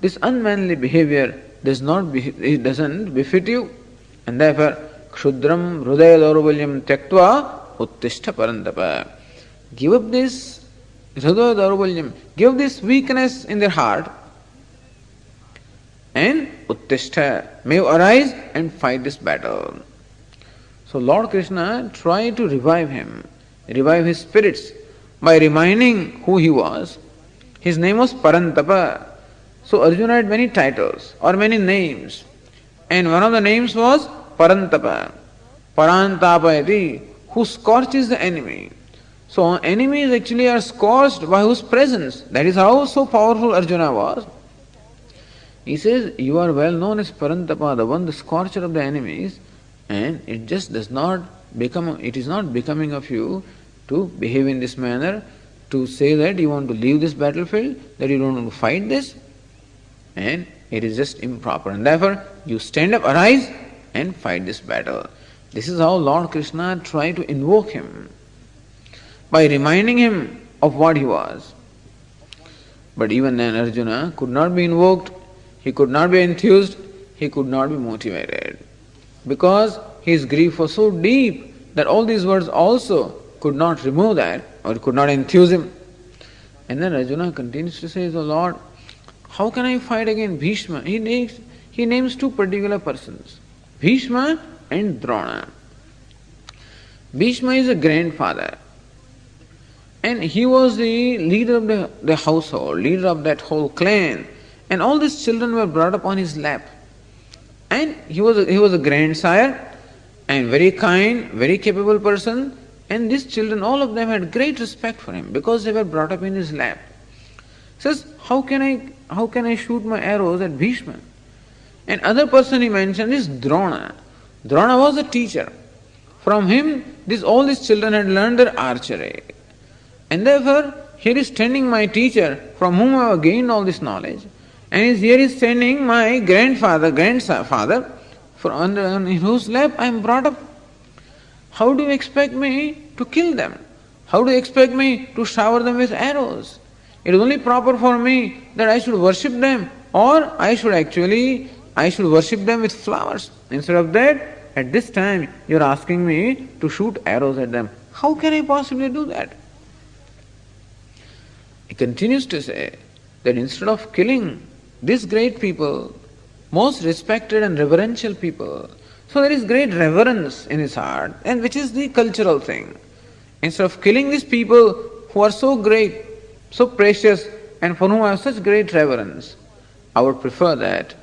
this unmanly behavior it doesn't befit you, and therefore kshudram hridaya daurbalyam tyaktva uttishta parantapa. Give up this hridaya daurbalyam, give this weakness in their heart, and uttishta, may you arise and fight this battle. So Lord Krishna tried to revive him, revive his spirits by reminding who he was. His name was Parantapa. So Arjuna had many titles or many names, and one of the names was Parantapa. Parantapayati, who scorches the enemy. So enemies actually are scorched by whose presence. That is how so powerful Arjuna was. He says, you are well known as Parantapa, the one, the scorcher of the enemies, and it is not becoming of you to behave in this manner, to say that you want to leave this battlefield, that you don't want to fight this, and it is just improper. And therefore, you stand up, arise, and fight this battle. This is how Lord Krishna tried to invoke him, by reminding him of what he was. But even then Arjuna could not be invoked, he could not be enthused, he could not be motivated. Because his grief was so deep that all these words also could not remove that, or could not enthuse him. And then Arjuna continues to say, "So Lord, how can I fight against Bhishma?" He names two particular persons, Bhishma and Drona. Bhishma is a grandfather, and he was the leader of the household, leader of that whole clan, and all these children were brought up on his lap. And he was a grandsire, and very kind, very capable person, and these children, all of them had great respect for him because they were brought up in his lap. He says, how can I shoot my arrows at Bhishma? And other person he mentioned is Drona. Drona was a teacher. From him, all these children had learned their archery. And therefore, here is standing my teacher, from whom I have gained all this knowledge, and here is standing my grandfather, in whose lap I am brought up. How do you expect me to kill them? How do you expect me to shower them with arrows? It is only proper for me that I should worship them, or I should worship them with flowers. Instead of that, at this time, you are asking me to shoot arrows at them. How can I possibly do that? He continues to say that instead of killing these great people, most respected and reverential people, so there is great reverence in his heart, and which is the cultural thing. Instead of killing these people who are so great, so precious, and for whom I have such great reverence, I would prefer that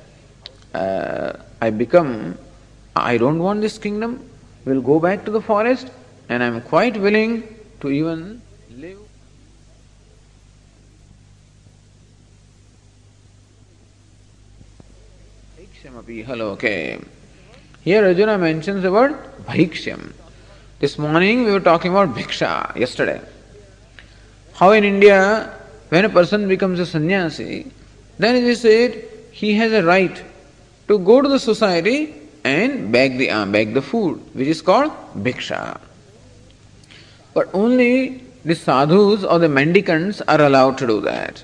I don't want this kingdom, will go back to the forest, and I am quite willing to even live. Hello, okay. Here Arjuna mentions the word Bhaikshyam. This morning we were talking about Bhiksha, yesterday. How in India, when a person becomes a sannyasi, then it is said he has a right to go to the society and beg the food, which is called Bhiksha. But only the sadhus or the mendicants are allowed to do that.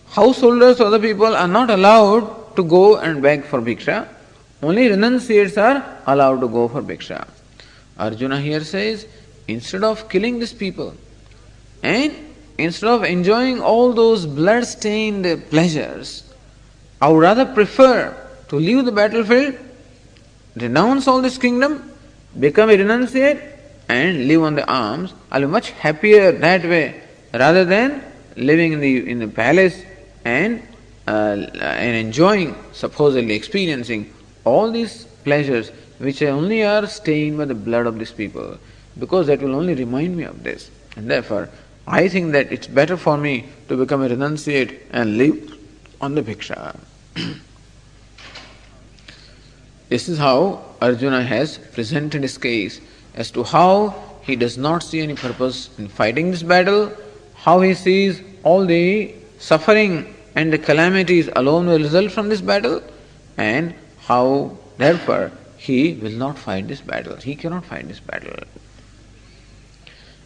Householders or other people are not allowed to go and beg for Bhiksha. Only renunciates are allowed to go for Bhiksha. Arjuna here says, instead of killing these people, and instead of enjoying all those blood-stained pleasures, I would rather prefer to leave the battlefield, renounce all this kingdom, become a renunciate, and live on the arms. I'll be much happier that way, rather than living in the palace and enjoying, supposedly experiencing all these pleasures which only are stained by the blood of these people, because that will only remind me of this. And therefore, I think that it's better for me to become a renunciate and live on the Bhiksha. This is how Arjuna has presented his case as to how he does not see any purpose in fighting this battle, how he sees all the suffering and the calamities alone will result from this battle, and how therefore he will not fight this battle. He cannot fight this battle.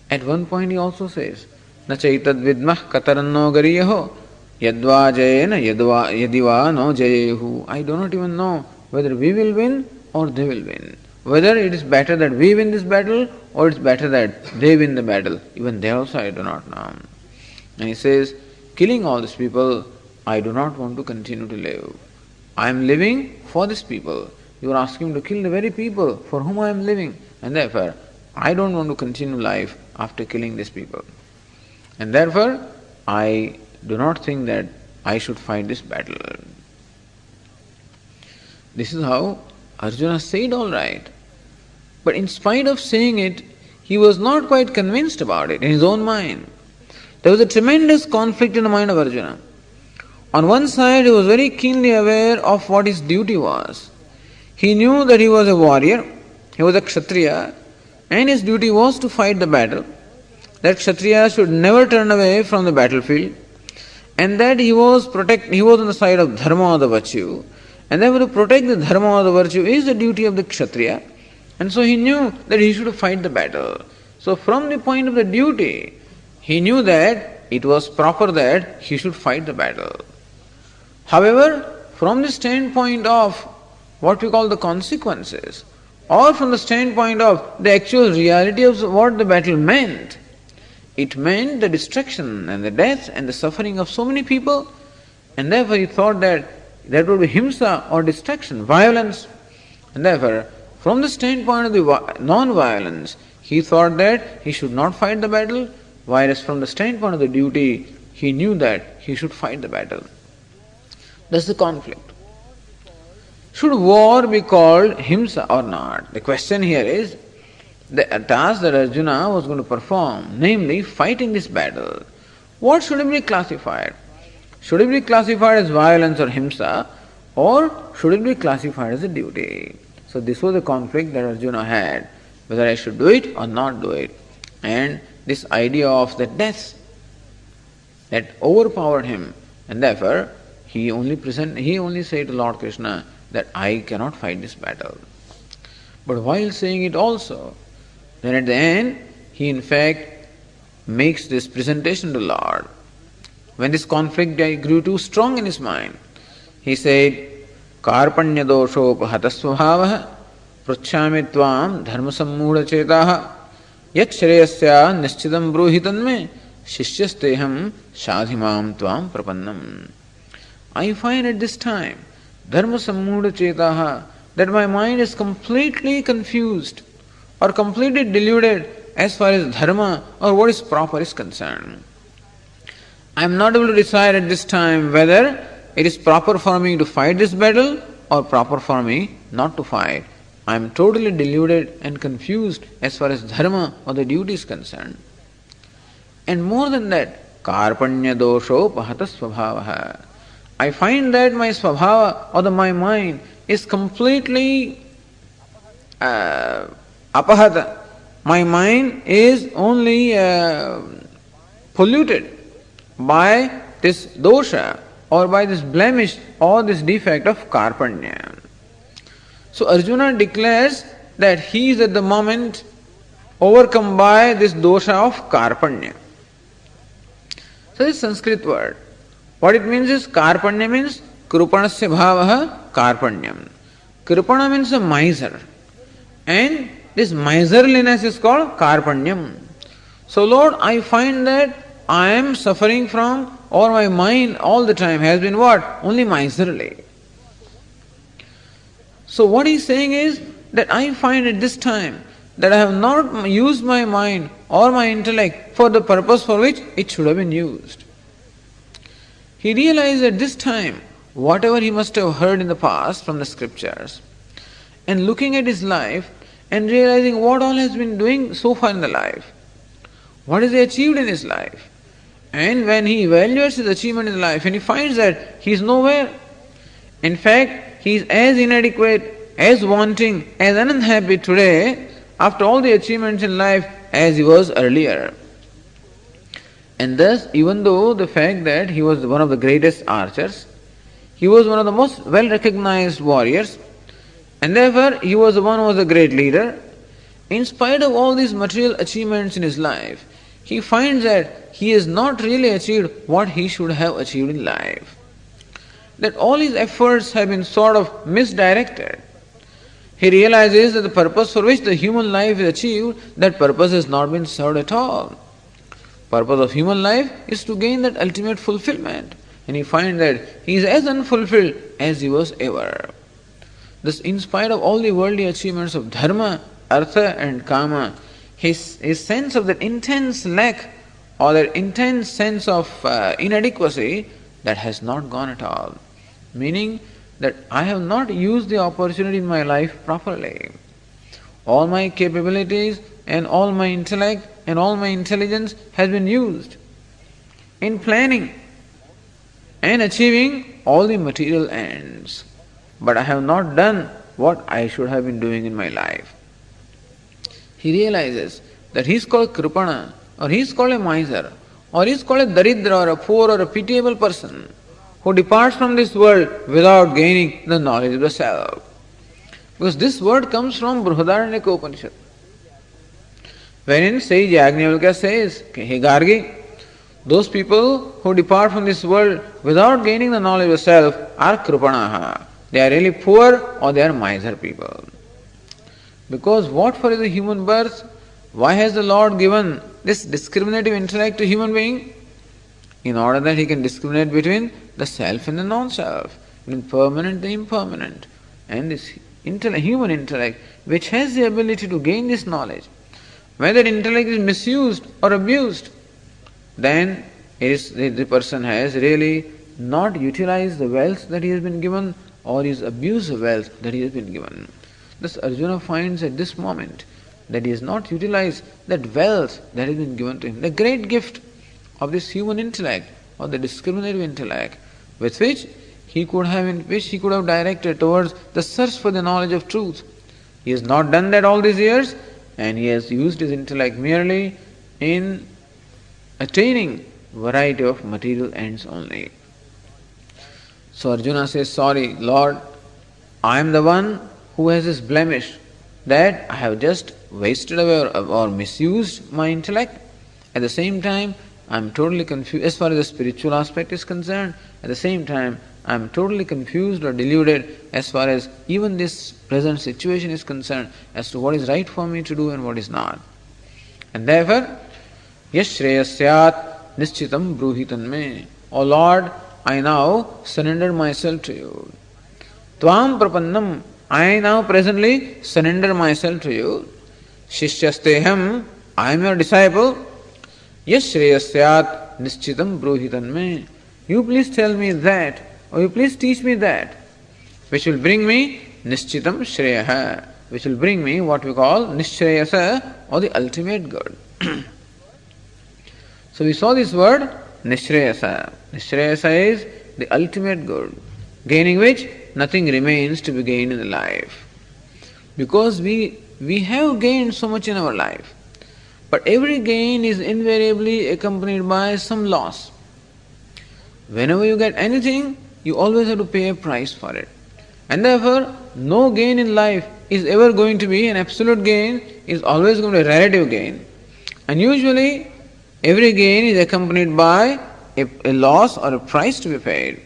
At one point he also says na chaitad vidmah kataranno gariyaho yadva jayena yadiva no jayehu. I do not even know whether we will win or they will win. Whether it is better that we win this battle or it is better that they win the battle. Even there also I do not know. And he says, killing all these people, I do not want to continue to live. I am living for these people. You are asking me to kill the very people for whom I am living. And therefore, I don't want to continue life after killing these people. And therefore, I do not think that I should fight this battle. This is how Arjuna said all right. But in spite of saying it, he was not quite convinced about it in his own mind. There was a tremendous conflict in the mind of Arjuna. On one side, he was very keenly aware of what his duty was. He knew that he was a warrior, he was a Kshatriya, and his duty was to fight the battle. That Kshatriya should never turn away from the battlefield, and that he was on the side of Dharma or the virtue, and therefore to protect the Dharma or the virtue is the duty of the Kshatriya, and so he knew that he should fight the battle. So from the point of the duty, he knew that it was proper that he should fight the battle. However, from the standpoint of what we call the consequences, or from the standpoint of the actual reality of what the battle meant, it meant the destruction and the death and the suffering of so many people, and therefore he thought that that would be himsa or destruction, violence. And therefore, from the standpoint of the non-violence, he thought that he should not fight the battle, whereas from the standpoint of the duty, he knew that he should fight the battle. That's the conflict. Should war be called himsa or not? The question here is the task that Arjuna was going to perform, namely fighting this battle. What should it be classified? Should it be classified as violence or himsa, or should it be classified as a duty? So this was the conflict that Arjuna had, whether I should do it or not do it. And this idea of the death that overpowered him, and therefore he only said to Lord Krishna that I cannot fight this battle. But while saying it also, then at the end, he in fact makes this presentation to Lord. When this conflict grew too strong in his mind, he said, Karpanya doshopahatasvabhavah pruchhami tvam dharma sammudha chetaha yat shreyasya nischidam bruhitanme shishyasteham shadhimam tvam prapannam. I find at this time, dharma sammudha chetaha, that my mind is completely confused or completely deluded as far as dharma or what is proper is concerned. I am not able to decide at this time whether it is proper for me to fight this battle or proper for me not to fight. I am totally deluded and confused as far as dharma or the duty is concerned. And more than that, karpanya dosho pahata svabhavaha. I find that my svabhava or my mind is completely apahata. My mind is only polluted by this dosha or by this blemish or this defect of karpanya. So Arjuna declares that he is at the moment overcome by this dosha of karpanya. So this Sanskrit word, what it means is karpanya means krupanasya bhavaha karpanyam. Kripana means a miser, and this miserliness is called karpanyam. So Lord, I find that I am suffering from, or my mind all the time has been what? Only miserly. So what he is saying is that I find at this time that I have not used my mind or my intellect for the purpose for which it should have been used. He realized at this time whatever he must have heard in the past from the scriptures, and looking at his life and realizing what all has been doing so far in the life, what has he achieved in his life. And when he evaluates his achievement in life and he finds that he is nowhere, in fact he is as inadequate, as wanting, as unhappy today after all the achievements in life as he was earlier. And thus, even though the fact that he was one of the greatest archers, he was one of the most well-recognized warriors, and therefore he was the one who was a great leader, in spite of all these material achievements in his life, he finds that he has not really achieved what he should have achieved in life. That all his efforts have been sort of misdirected. He realizes that the purpose for which the human life is achieved, that purpose has not been served at all. Purpose of human life is to gain that ultimate fulfillment. And he finds that he is as unfulfilled as he was ever. Thus, in spite of all the worldly achievements of dharma, artha and kama, his sense of that intense lack or that intense sense of inadequacy, that has not gone at all. Meaning that I have not used the opportunity in my life properly. All my capabilities and all my intellect and all my intelligence has been used in planning and achieving all the material ends. But I have not done what I should have been doing in my life. He realizes that he is called kripana, or he is called a miser, or he is called a daridra, or a poor or a pitiable person who departs from this world without gaining the knowledge of the self. Because this word comes from Brihadaranyaka Upanishad, wherein Sage Yajnavalkya says, Hey Gargi, those people who depart from this world without gaining the knowledge of self are kripanaha. They are really poor or they are miser people. Because what for is a human birth? Why has the Lord given this discriminative intellect to human being? In order that he can discriminate between the self and the non-self, between permanent and the impermanent. And this human intellect, which has the ability to gain this knowledge, whether intellect is misused or abused, then the person has really not utilized the wealth that he has been given, or is abused the wealth that he has been given. Thus Arjuna finds at this moment that he has not utilized that wealth that has been given to him, the great gift of this human intellect or the discriminative intellect, with which he could have directed towards the search for the knowledge of truth. He has not done that all these years, and he has used his intellect merely in attaining variety of material ends only. So Arjuna says, sorry, Lord, I am the one who has this blemish that I have just wasted away or misused my intellect. At the same time, I am totally confused as far as the spiritual aspect is concerned. At the same time, I am totally confused or deluded as far as even this present situation is concerned as to what is right for me to do and what is not. And therefore, Yash Shreyasyat Nischitam Bruhitan Me. O Lord, I now surrender myself to you. Tvam Prapannam, I now presently surrender myself to you. Shishyasteham, I am your disciple. Yash Shreyasyat Nischitam Bruhitan Me. You please tell me that, or you please teach me that, which will bring me Nischitam Shreyaha, which will bring me what we call Nishreyasa, or the ultimate good. So we saw this word Nishreyasa. Nishreyasa is the ultimate good, gaining which nothing remains to be gained in the life. Because we have gained so much in our life, but every gain is invariably accompanied by some loss. Whenever you get anything, you always have to pay a price for it. And therefore, no gain in life is ever going to be an absolute gain, is always going to be a relative gain. And usually, every gain is accompanied by a loss or a price to be paid.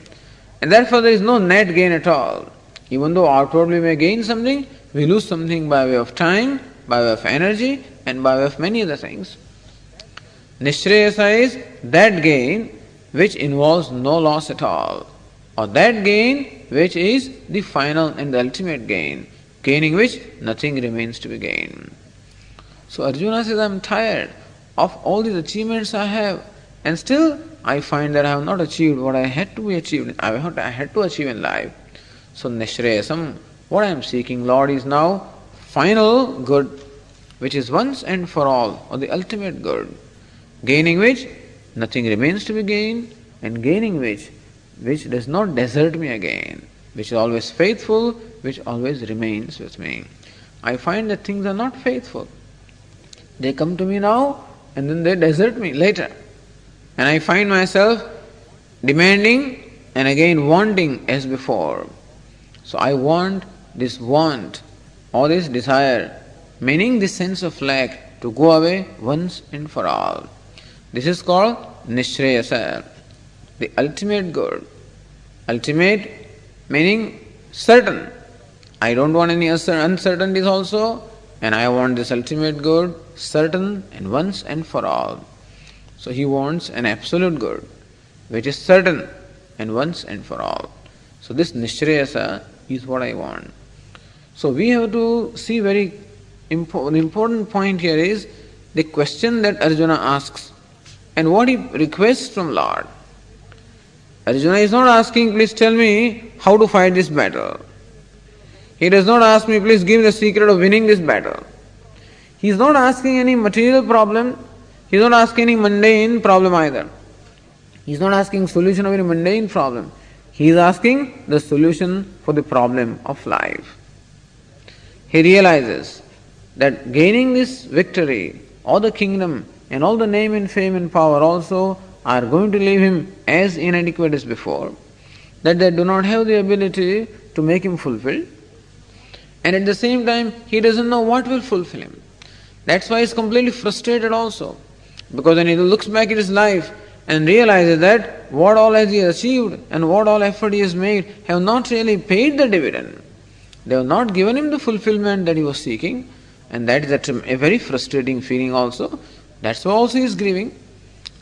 And therefore, there is no net gain at all. Even though outwardly we may gain something, we lose something by way of time, by way of energy, and by way of many other things. Nishreyasa is that gain which involves no loss at all, or that gain which is the final and the ultimate gain, gaining which nothing remains to be gained. So Arjuna says, I am tired of all these achievements I have, and still I find that I have not achieved what I had to achieve in life. So Nishreyasam, what I am seeking, Lord, is now final good, which is once and for all, or the ultimate good, gaining which nothing remains to be gained, and gaining which does not desert me again, which is always faithful, which always remains with me. I find that things are not faithful. They come to me now, and then they desert me later. And I find myself demanding and again wanting as before. So I want this want or this desire, meaning this sense of lack, to go away once and for all. This is called Nishreyasa, the ultimate good. Ultimate meaning certain. I don't want any uncertainties also, and I want this ultimate good, certain and once and for all. So he wants an absolute good, which is certain and once and for all. So this Nishreyasa is what I want. So we have to see the important point here is the question that Arjuna asks and what he requests from Lord. Arjuna is not asking, please tell me how to fight this battle. He does not ask me, please give me the secret of winning this battle. He is not asking any material problem. He is not asking any mundane problem either. He is not asking solution of any mundane problem. He is asking the solution for the problem of life. He realizes that gaining this victory or the kingdom and all the name and fame and power also are going to leave him as inadequate as before, that they do not have the ability to make him fulfilled, and at the same time he doesn't know what will fulfill him. That's why he's completely frustrated also, because when he looks back at his life and realizes that what all has he achieved and what all effort he has made have not really paid the dividend. They have not given him the fulfillment that he was seeking, and that is a very frustrating feeling also. That's why also he is grieving.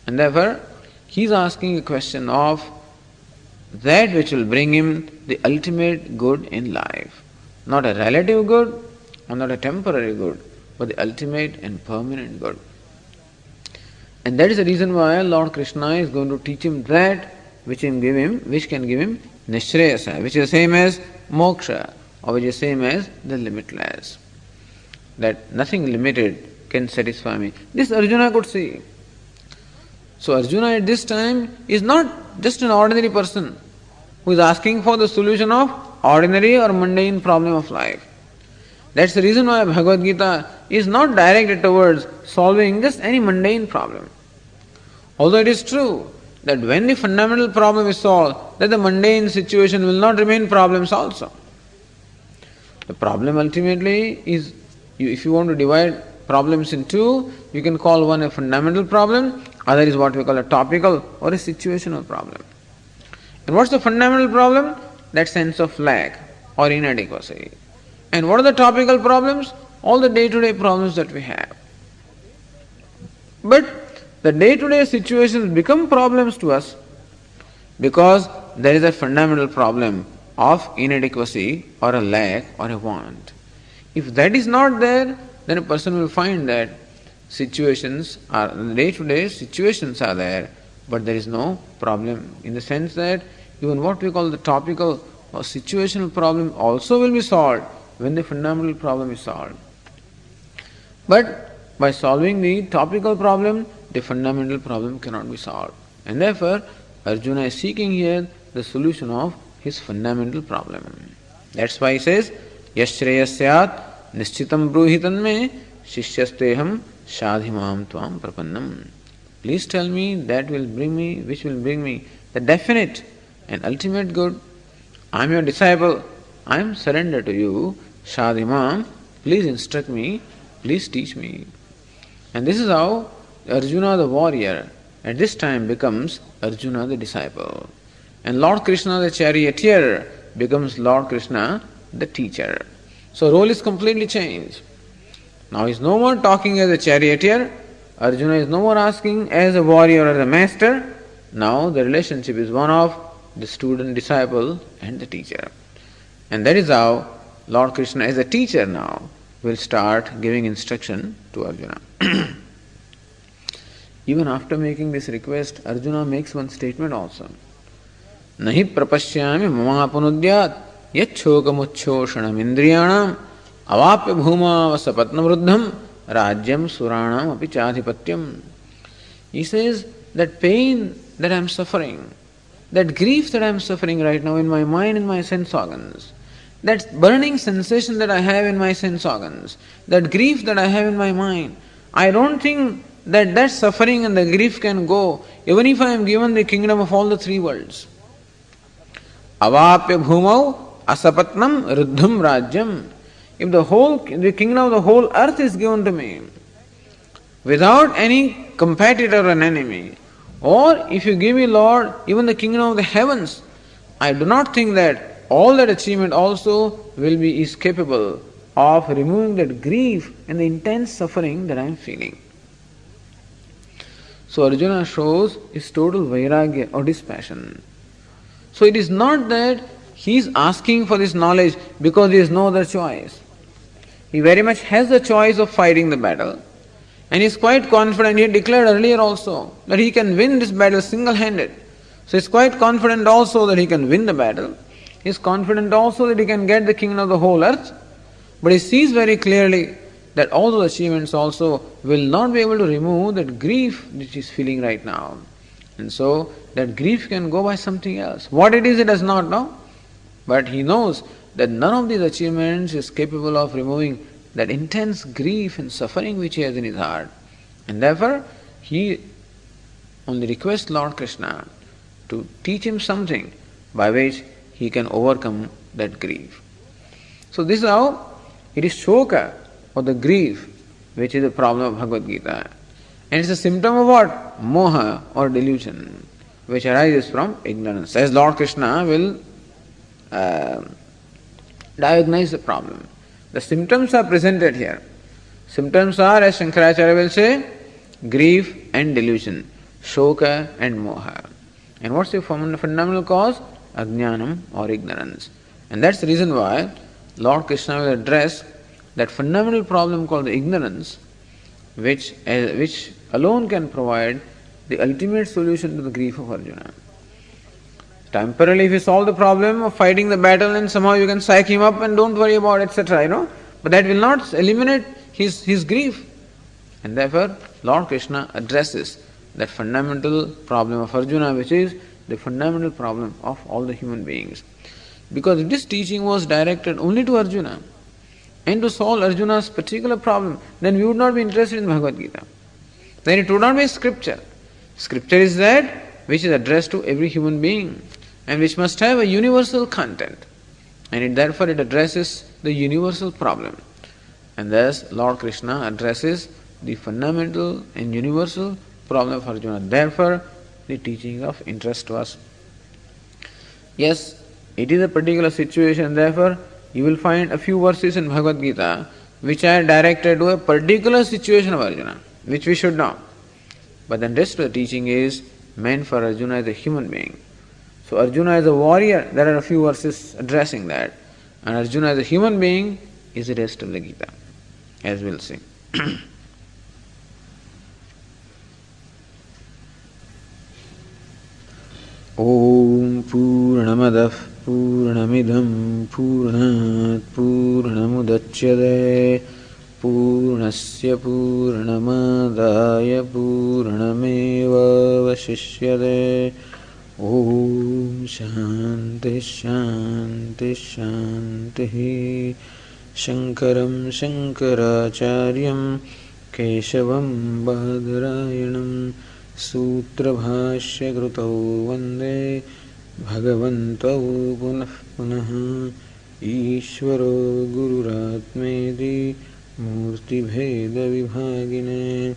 And therefore, he is asking a question of that which will bring him the ultimate good in life. Not a relative good or not a temporary good, but the ultimate and permanent good. And that is the reason why Lord Krishna is going to teach him that which can give him Nishreyasa, which is the same as moksha, or which is the same as the limitless. That nothing limited can satisfy me. This Arjuna could see. So Arjuna at this time is not just an ordinary person who is asking for the solution of ordinary or mundane problem of life. That's the reason why Bhagavad Gītā is not directed towards solving just any mundane problem. Although it is true that when the fundamental problem is solved, that the mundane situation will not remain problems also. The problem ultimately is, if you want to divide problems in two, you can call one a fundamental problem, other is what we call a topical or a situational problem. And what's the fundamental problem? That sense of lack or inadequacy. And what are the topical problems? All the day-to-day problems that we have. But the day-to-day situations become problems to us because there is a fundamental problem of inadequacy or a lack or a want. If that is not there, then a person will find that day-to-day situations are there, but there is no problem, in the sense that even what we call the topical or situational problem also will be solved when the fundamental problem is solved. But by solving the topical problem, the fundamental problem cannot be solved. And therefore, Arjuna is seeking here the solution of his fundamental problem. That's why he says, Yashreyasyaat nishchitam bruhitan me shishyasteham shadhimam tvam prapannam. Please tell me which will bring me the definite and ultimate good. I am your disciple. I am surrendered to you. Shadhimam, please instruct me. Please teach me. And this is how Arjuna the warrior at this time becomes Arjuna the disciple. And Lord Krishna the charioteer becomes Lord Krishna the teacher. So role is completely changed. Now he is no more talking as a charioteer. Arjuna is no more asking as a warrior or as a master. Now the relationship is one of the student, disciple and the teacher. And that is how Lord Krishna as a teacher now will start giving instruction to Arjuna. Even after making this request, Arjuna makes one statement also. Nahi prapashyami mamapunudyat yachhokamuchhoshanam indriyanam avapya bhuma vasapatnavruddham rajyam suranam api chadhipatyam. He says that pain that I am suffering, that grief that I am suffering right now in my mind and my sense organs, that burning sensation that I have in my sense organs, that grief that I have in my mind, I don't think that suffering and the grief can go even if I am given the kingdom of all the three worlds. Avapya bhumau asapatnam ruddham rajyam. If the kingdom of the whole earth is given to me, without any competitor or an enemy. Or if you give me, Lord, even the kingdom of the heavens, I do not think that all that achievement also is capable of removing that grief and the intense suffering that I am feeling. So Arjuna shows his total vairagya or dispassion. So it is not that he is asking for this knowledge because there is no other choice. He very much has the choice of fighting the battle. And he is quite confident, he had declared earlier also, that he can win this battle single-handed. So he is quite confident also that he can win the battle. He is confident also that he can get the kingdom of the whole earth. But he sees very clearly that all those achievements also will not be able to remove that grief which he is feeling right now. And so that grief can go by something else. What it is, he does not know. But he knows that none of these achievements is capable of removing that intense grief and suffering which he has in his heart. And therefore, he only requests Lord Krishna to teach him something by which he can overcome that grief. So this is how it is shoka, or the grief, which is the problem of Bhagavad Gītā. And it's a symptom of what? Moha, or delusion, which arises from ignorance. As Lord Krishna will diagnose the problem. The symptoms are presented here. Symptoms are, as Shankaracharya will say, grief and delusion, shoka and moha. And what's the fundamental cause? Ajnanam, or ignorance. And that's the reason why Lord Krishna will address that fundamental problem called the ignorance, which alone can provide the ultimate solution to the grief of Arjuna. Temporarily, if you solve the problem of fighting the battle, and somehow you can psych him up and don't worry about it, etc. But that will not eliminate his grief. And therefore, Lord Krishna addresses that fundamental problem of Arjuna, which is the fundamental problem of all the human beings. Because if this teaching was directed only to Arjuna and to solve Arjuna's particular problem, then we would not be interested in Bhagavad Gītā. Then it would not be scripture. Scripture is that which is addressed to every human being and which must have a universal content. And therefore it addresses the universal problem. And thus Lord Krishna addresses the fundamental and universal problem of Arjuna. Therefore, the teaching is of interest to us. Yes, it is a particular situation, therefore you will find a few verses in Bhagavad Gītā which are directed to a particular situation of Arjuna, which we should know. But the rest of the teaching is meant for Arjuna as a human being. So Arjuna as a warrior, there are a few verses addressing that. And Arjuna as a human being is the rest of the Gītā, as we'll see. Om Purnamadah Purnamidam Purnat Purnamudachyate Purnasya Purnamadaya Purnameva Vashishyate. Om Shanti Shanti Shanti. Shankaram Shankaracharyam Keshavam Badarayanam Sutrabhashya Krutau Vande Bhagavantau Punah Punah. Ishvaro Gururatmedi Murti Bheda Vibhagine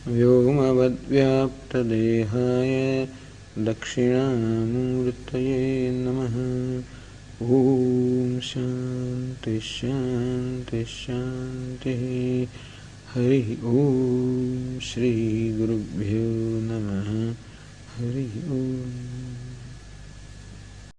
Vyomavad Vyapta Dehaya Dakshinamurtaye Namaha. Om Shanti Shanti Shanti. Hari Om Shri Gurubhyo Namaha. Hari Om.